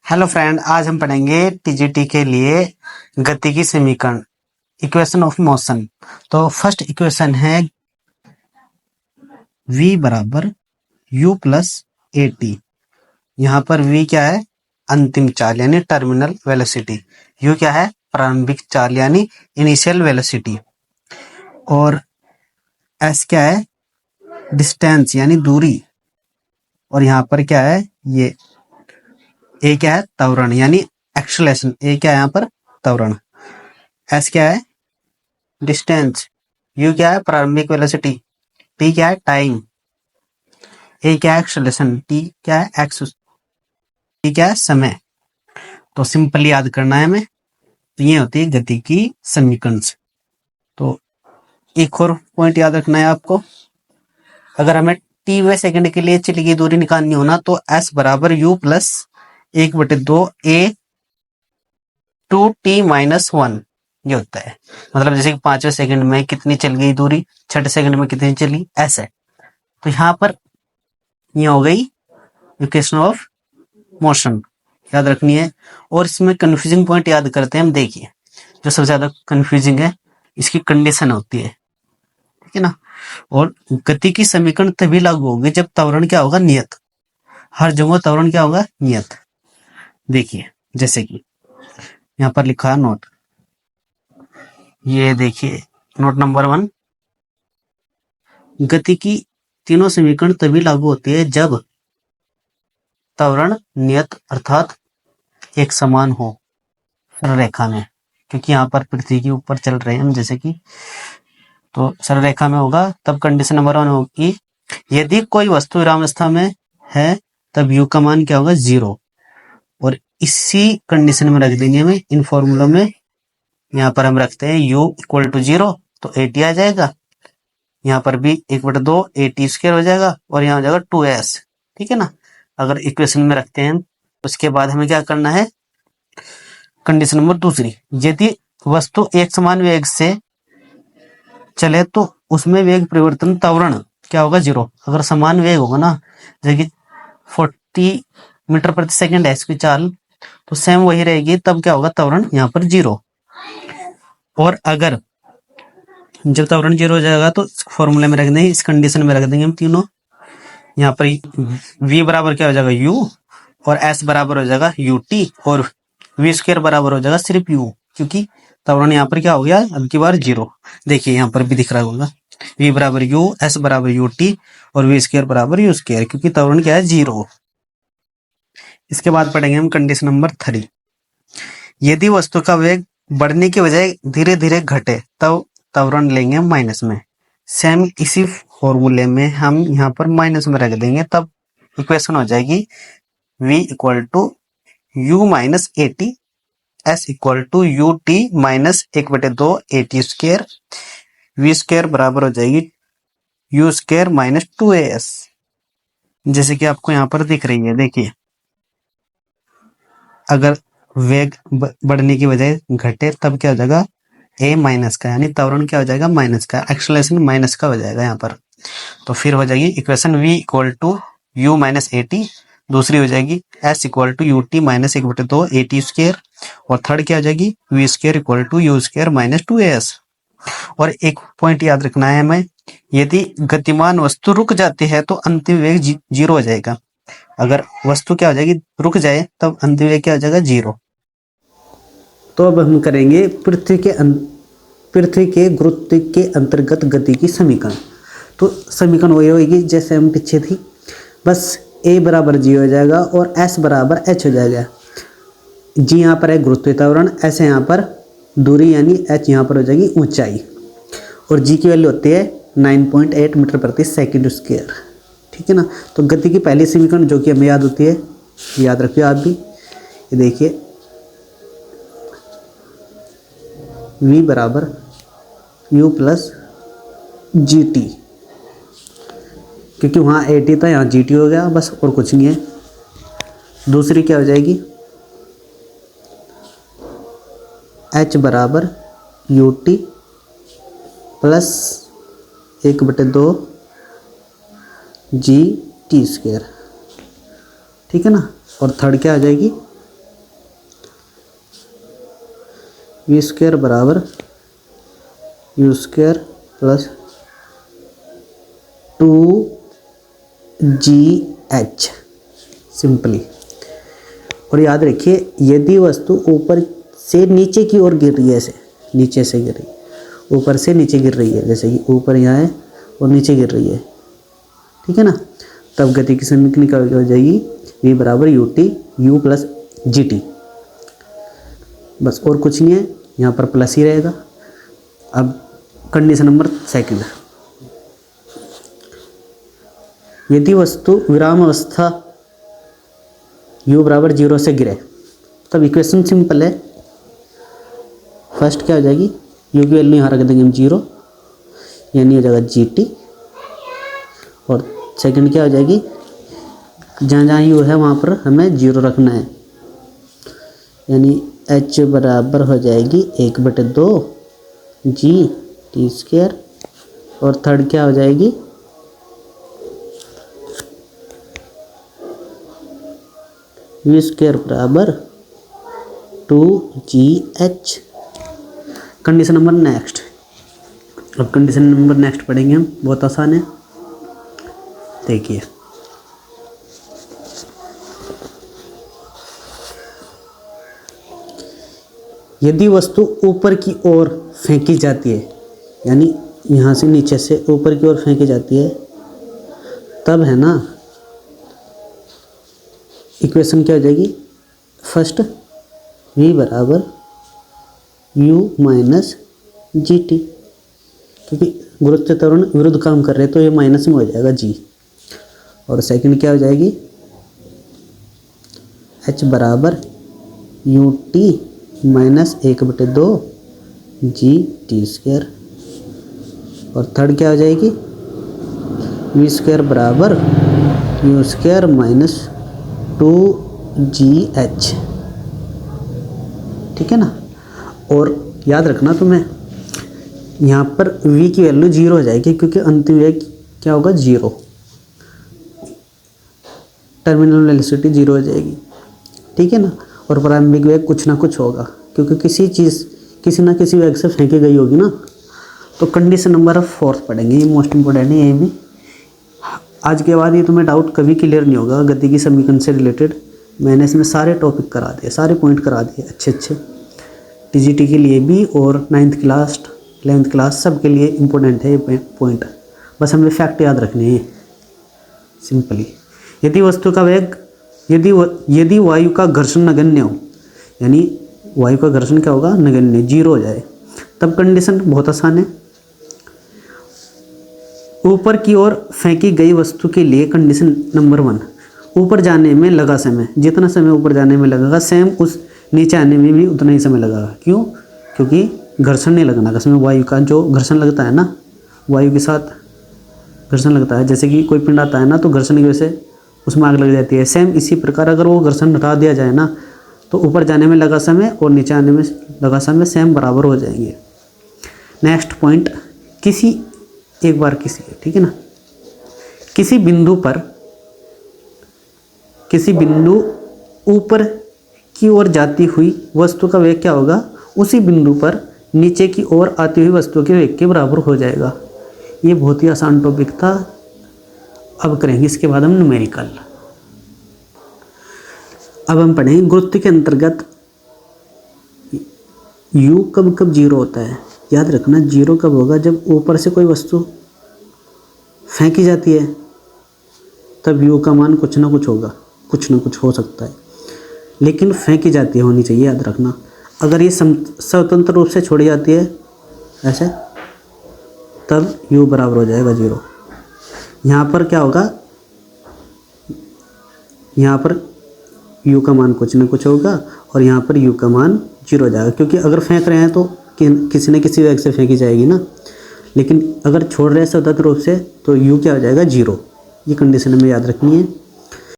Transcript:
Hello friend, आज हम पढ़ेंगे टीजीटी के लिए गति की समीकरण, इक्वेशन ऑफ मोशन। तो फर्स्ट इक्वेशन है v बराबर u प्लस ए टी। यहाँ पर v क्या है? अंतिम चाल यानी टर्मिनल वेलोसिटी। u क्या है? प्रारंभिक चाल यानी इनिशियल वेलोसिटी। और s क्या है? डिस्टेंस यानी दूरी। और यहाँ पर क्या है? ये a क्या है? त्वरण यानी एक्सेलरेशन। a क्या है यहाँ पर? त्वरण। s क्या है? डिस्टेंस। u क्या है? प्रारंभिक वेलोसिटी। t क्या है? टाइम। a क्या है? एक्सेलरेशन। t क्या है? t क्या है? समय। तो सिंपल याद करना है हमें। तो ये होती है गति की समीकरण। तो एक और पॉइंट याद रखना है आपको। अगर हमें t वे सेकंड के लिए चली गई दूरी निकालनी हो ना, तो s बराबर u plus 1/2 a two T minus 1 ये होता है। मतलब जैसे कि 5वें सेकंड में कितनी चल गई दूरी, 6ठे सेकंड में कितनी चली, ऐसे। तो यहाँ पर ये हो गई इक्वेशन ऑफ मोशन, याद रखनी है। और इसमें कंफ्यूजिंग पॉइंट याद करते हैं हम। देखिए, जो सबसे ज्यादा कंफ्यूजिंग है इसकी कंडीशन होती है, ठीक है ना। और गति की समीकरण तभी लागू होगी जब त्वरण क्या होगा? नियत। हर जगह त्वरण क्या होगा? नियत। देखिए, जैसे कि यहाँ पर लिखा है नोट, ये देखिए नोट नंबर 1। गति की तीनों समीकरण तभी लागू होती है जब त्वरण नियत अर्थात एक समान हो सरल रेखा में। क्योंकि यहाँ पर पृथ्वी के ऊपर चल रहे हैं हम, जैसे कि, तो सरल रेखा में होगा। तब कंडीशन नंबर 1 होगी, यदि कोई वस्तु विरामावस्था में है तब u का मान क्या होगा? 0। और इसी कंडीशन में रख देंगे हमें इन फॉर्मूलों में। यहाँ पर हम रखते हैं u इक्वल टू 0, तो at आ जाएगा। यहाँ पर भी 1/2 at² हो जाएगा और यहाँ हो जाएगा 2s, ठीक है ना। अगर इक्वेशन में रखते हैं, उसके बाद हमें क्या करना है? कंडीशन नंबर 2, यदि वस्तु एक समान वेग से चले तो उसमें वेग परिवर्तन त्वरण क्या होगा? 0। अगर समान वेग होगा ना, जैसे कि 40 मीटर प्रति सेकंड है इसकी चाल, तो सेम वही रहेगी। तब क्या होगा? त्वरण यहाँ पर 0। और अगर जब त्वरण 0 हो जाएगा तो फॉर्मूले में रख देंगे, इस कंडीशन में रख देंगे हम तीनों। यहाँ पर v बराबर क्या हो जाएगा? u। और s बराबर हो जाएगा ut। और v² बराबर हो जाएगा सिर्फ u, क्योंकि त्वरण यहाँ पर क्या हो गया? अब की बार 0। देखिए यहाँ पर भी दिख रहा होगा, v बराबर u, s बराबर ut और v² बराबर u², क्योंकि त्वरण क्या है? 0। इसके बाद पढ़ेंगे हम कंडीशन नंबर 3। यदि वस्तु का वेग बढ़ने की बजाय धीरे धीरे घटे तब त्वरण लेंगे हम माइनस में। सेम इसी फॉर्मूले में हम यहाँ पर माइनस में रख देंगे, तब इक्वेशन हो जाएगी v equal to u minus A T, s equal to U T minus 1/2 at²। v² बराबर हो जाएगी u² माइनस 2as, जैसे कि आपको यहाँ पर दिख रही है। देखिए, अगर वेग बढ़ने की बजाय घटे तब क्या हो जाएगा? a माइनस का, यानी त्वरण क्या हो जाएगा? माइनस का, एक्सेलरेशन माइनस का हो जाएगा यहाँ पर। तो फिर हो जाएगी equation v equal to u minus A T. दूसरी हो जाएगी s equal to U T minus 1/2 at²। और थर्ड क्या हो जाएगी? v² equal to u² minus 2as। और एक पॉइंट याद रखना है हमें, यदि गतिमान वस्तु रुक जाती है तो अंतिम वेग 0 हो जाएगा। अगर वस्तु क्या हो जाएगी? रुक जाए, तब अंतिम वेग क्या हो जाएगा? 0। तो अब हम करेंगे पृथ्वी के गुरुत्व के अंतर्गत गति की समीकरण। तो समीकरण वही होगी जैसे हम पीछे थी, बस a बराबर g हो जाएगा और s बराबर h हो जाएगा। g यहाँ पर है गुरुत्वीय त्वरण, s यहाँ पर दूरी यानी h यहाँ पर हो जाएगी ऊंचाई, और g की वैल्यू होती है 9.8 मीटर प्रति सेकंड स्क्वायर, ठीक है ना। तो गति की पहली समीकरण जो कि हमें याद होती है, याद रखिए आप भी। ये देखिए, v बराबर u प्लस जी टी, क्योंकि वहाँ ए टी था, यहाँ जी टी हो गया, बस और कुछ नहीं है। दूसरी क्या हो जाएगी? h बराबर यू टी प्लस 1/2 जी टी², ठीक है ना। और थर्ड क्या आ जाएगी? वी स्क्वायर बराबर you square plus 2GH simply. और याद रखिए यदि वस्तु ऊपर से नीचे की ओर गिर रही है, ऐसे नीचे से गिर रही है, ऊपर से नीचे गिर रही है, जैसे कि ऊपर यहाँ है और नीचे गिर रही है, ठीक है ना, तब गति की समीकरण क्या हो जाएगी, v बराबर ut u प्लस gt। बस और कुछ नहीं है, यहाँ पर प्लस ही रहेगा। अब कंडीशन नंबर सेकंड, यदि वस्तु विराम अवस्था u बराबर 0 से गिरे, तब इक्वेशन सिंपल है। फर्स्ट क्या हो जाएगी, u की वैल्यू यहाँ रख देंगे हम 0, यानी हो जाएगा gt। और सेकंड क्या हो जाएगी, जहाँ जहाँ u है वहाँ पर हमें 0 रखना है, यानी h बराबर हो जाएगी 1/2 g/t²। और थर्ड क्या हो जाएगी, v स्क्वायर बराबर 2GH। कंडीशन नंबर नेक्स्ट, अब कंडीशन नंबर नेक्स्ट पढ़ेंगे हम, बहुत आसान है। देखिए यदि वस्तु ऊपर की ओर फेंकी जाती है, यानी यहाँ से नीचे से ऊपर की ओर फेंकी जाती है, तब है ना इक्वेशन क्या हो जाएगी, फर्स्ट v बराबर u माइनस gt, क्योंकि गुरुत्व त्वरण विरुद्ध काम कर रहे हैं तो ये माइनस में हो जाएगा g। और सेकंड क्या हो जाएगी, h बराबर ut माइनस 1/2 g/t²। और थर्ड क्या हो जाएगी, v स्क्वायर बराबर u स्क्वायर माइनस 2GH, ठीक है ना। और याद रखना तुम्हें, यहाँ पर v की वैल्यू 0 हो जाएगी, क्योंकि अंतिम वेग क्या होगा, 0, टर्मिनल वेलोसिटी 0 हो जाएगी, ठीक है ना। और प्रारंभिक वेग कुछ ना कुछ होगा, क्योंकि किसी चीज़ किसी ना किसी वेग से फेंकी गई होगी ना। तो कंडीशन नंबर 4 पढ़ेंगे, ये मोस्ट इंपॉर्टेंट है। ये भी आज के बाद ये तुम्हें डाउट कभी क्लियर नहीं होगा गति की समीकरण से रिलेटेड। मैंने इसमें सारे टॉपिक करा दिए, सारे पॉइंट करा दिए अच्छे अच्छे, टीजीटी के लिए भी और 9th क्लास 11th क्लास सब के लिए इम्पोर्टेंट है ये पॉइंट। बस हमें फैक्ट याद रखने हैं सिंपली। यदि वस्तु का वेग यदि वायु का घर्षण नगण्य हो, यानी वायु का घर्षण क्या होगा, नगण्य, 0 हो जाए, तब कंडीशन बहुत आसान है। ऊपर की ओर फेंकी गई वस्तु के लिए कंडीशन नंबर 1, ऊपर जाने में लगा समय, जितना समय ऊपर जाने में लगेगा सेम उस नीचे आने में भी उतना ही समय लगेगा। क्यों, क्योंकि घर्षण नहीं लगना, उसमें वायु का जो घर्षण लगता है ना, वायु के साथ घर्षण लगता है, जैसे कि कोई पिंड आता है ना तो घर्षण की वजह से उसमें आग लग जाती है। सेम इसी प्रकार अगर वो घर्षण हटा दिया जाए ना तो ऊपर जाने में लगा समय और नीचे आने में लगा समय सेम बराबर हो जाएंगे। नेक्स्ट पॉइंट, ठीक है ना, किसी बिंदु ऊपर की ओर जाती हुई वस्तु का वेग क्या होगा, उसी बिंदु पर नीचे की ओर आती हुई वस्तु के वेग के बराबर हो जाएगा। ये बहुत ही आसान टॉपिक था। अब करेंगे इसके बाद हम न्यूमेरिकल। अब हम पढ़ेंगे गुरुत्व के अंतर्गत u कब 0 होता है। याद रखना 0 कब होगा, जब ऊपर से कोई वस्तु फेंकी जाती है तब u का मान कुछ ना कुछ होगा, कुछ ना कुछ हो सकता है, लेकिन फेंकी जाती है होनी चाहिए, याद रखना। अगर ये स्वतंत्र रूप से छोड़ी जाती है ऐसे, तब u बराबर हो जाएगा 0। यहाँ पर क्या होगा, यहाँ पर u का मान कुछ न कुछ होगा और यहाँ पर u का मान 0 हो जाएगा, क्योंकि अगर फेंक रहे हैं तो किसी न किसी वेग से फेंकी जाएगी ना, लेकिन अगर छोड़ रहे हैं स्वतंत्र रूप से तो u क्या हो जाएगा, 0। ये कंडीशन हमें याद रखनी है।